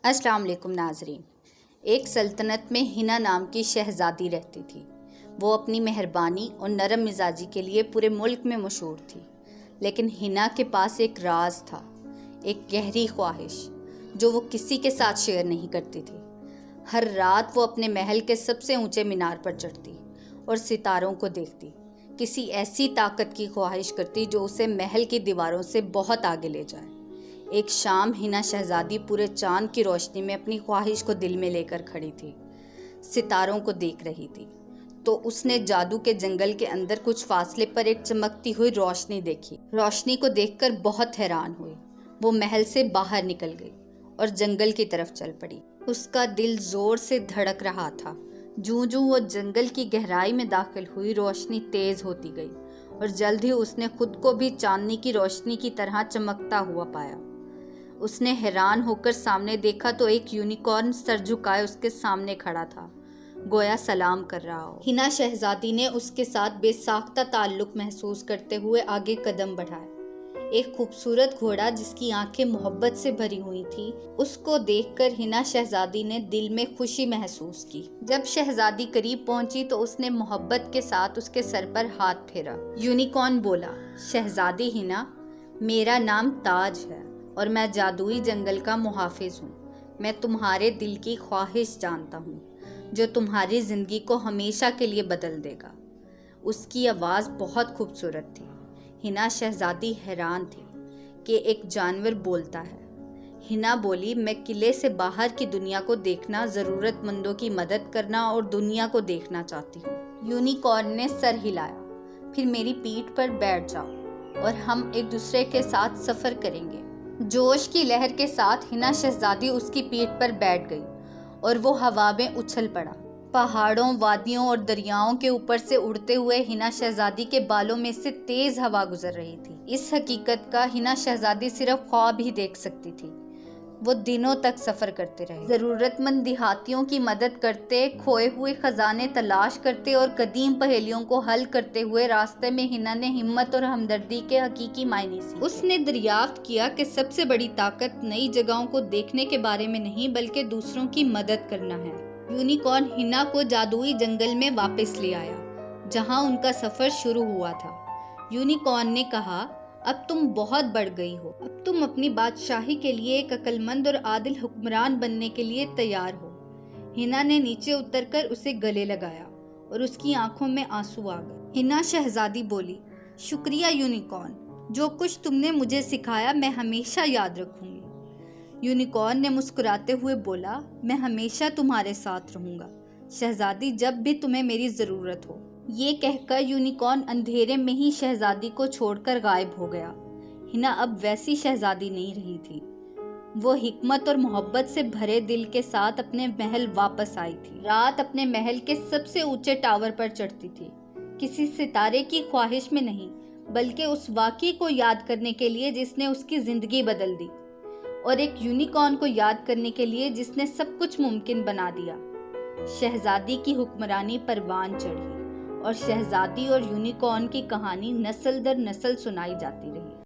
अस्सलाम वालेकुम नाजरीन। एक सल्तनत में हिना नाम की शहज़ादी रहती थी। वो अपनी मेहरबानी और नरम मिजाजी के लिए पूरे मुल्क में मशहूर थी। लेकिन हिना के पास एक राज था, एक गहरी ख्वाहिश जो वो किसी के साथ शेयर नहीं करती थी। हर रात वो अपने महल के सबसे ऊंचे मीनार पर चढ़ती और सितारों को देखती। किसी ऐसी ताकत की ख्वाहिश करती जो उसे महल की दीवारों से बहुत आगे ले जाए। एक शाम हिना शहज़ादी पूरे चांद की रोशनी में अपनी ख्वाहिश को दिल में लेकर खड़ी थी। सितारों को देख रही थी तो उसने जादू के जंगल के अंदर कुछ फासले पर एक चमकती हुई रोशनी देखी। रोशनी को देखकर बहुत हैरान हुई। वो महल से बाहर निकल गई और जंगल की तरफ चल पड़ी। उसका दिल जोर से धड़क रहा था। जूं-जूं वो जंगल की गहराई में दाखिल हुई, रोशनी तेज होती गई और जल्द ही उसने खुद को भी चांदनी की रोशनी की तरह चमकता हुआ पाया। उसने हैरान होकर सामने देखा तो एक यूनिकॉर्न सर झुकाए उसके सामने खड़ा था, गोया सलाम कर रहा हो। हिना शहज़ादी ने उसके साथ बेसाख्ता ताल्लुक महसूस करते हुए आगे कदम बढ़ाए। एक खूबसूरत घोड़ा जिसकी आंखें मोहब्बत से भरी हुई थी, उसको देखकर हिना शहज़ादी ने दिल में खुशी महसूस की। जब शहज़ादी करीब पहुंची तो उसने मोहब्बत के साथ उसके सर पर हाथ फेरा। यूनिकॉर्न बोला, शहज़ादी हिना, मेरा नाम ताज है और मैं जादुई जंगल का मुहाफिज हूँ। मैं तुम्हारे दिल की ख्वाहिश जानता हूँ जो तुम्हारी ज़िंदगी को हमेशा के लिए बदल देगा। उसकी आवाज़ बहुत खूबसूरत थी। हिना शहज़ादी हैरान थी कि एक जानवर बोलता है। हिना बोली, मैं किले से बाहर की दुनिया को देखना, ज़रूरतमंदों की मदद करना और दुनिया को देखना चाहती हूँ। यूनिकॉर्न ने सर हिलाया। फिर मेरी पीठ पर बैठ जाओ और हम एक दूसरे के साथ सफ़र करेंगे। जोश की लहर के साथ हिना शहज़ादी उसकी पीठ पर बैठ गई और वो हवा में उछल पड़ा। पहाड़ों, वादियों और दरियाओं के ऊपर से उड़ते हुए हिना शहज़ादी के बालों में से तेज हवा गुजर रही थी। इस हकीकत का हिना शहज़ादी सिर्फ ख्वाब ही देख सकती थी। वो दिनों तक सफ़र करते रहे, ज़रूरतमंद देहातियों की मदद करते, खोए हुए खजाने तलाश करते और कदीम पहेलियों को हल करते हुए रास्ते में हिना ने हिम्मत और हमदर्दी के हकीकी मायने सीखे। उसने दरियाफ्त किया कि सबसे बड़ी ताकत नई जगहों को देखने के बारे में नहीं बल्कि दूसरों की मदद करना है। यूनिकॉर्न हिना को जादुई जंगल में वापस ले आया जहाँ उनका सफ़र शुरू हुआ था। यूनिकॉर्न ने कहा, अब तुम बहुत बढ़ गई हो। अब तुम अपनी बादशाही के लिए एक अक्लमंद और आदिल हुक्मरान बनने के लिए तैयार हो। हिना ने नीचे उतरकर उसे गले लगाया और उसकी आंखों में आंसू आ गए। हिना शहज़ादी बोली, शुक्रिया यूनिकॉर्न, जो कुछ तुमने मुझे सिखाया मैं हमेशा याद रखूंगी। यूनिकॉर्न ने मुस्कुराते हुए बोला, मैं हमेशा तुम्हारे साथ रहूंगा शहज़ादी, जब भी तुम्हें मेरी ज़रूरत हो। ये कहकर यूनिकॉर्न अंधेरे में ही शहज़ादी को छोड़कर गायब हो गया। हिना अब वैसी शहज़ादी नहीं रही थी। वो हिकमत और मोहब्बत से भरे दिल के साथ अपने महल वापस आई थी। रात अपने महल के सबसे ऊंचे टावर पर चढ़ती थी, किसी सितारे की ख्वाहिश में नहीं बल्कि उस वाक़ई को याद करने के लिए जिसने उसकी ज़िंदगी बदल दी, और एक यूनिकॉर्न को याद करने के लिए जिसने सब कुछ मुमकिन बना दिया। शहज़ादी की हुक्मरानी परवान चढ़ी और शहज़ादी और यूनिकॉर्न की कहानी नस्ल दर नस्ल सुनाई जाती रही।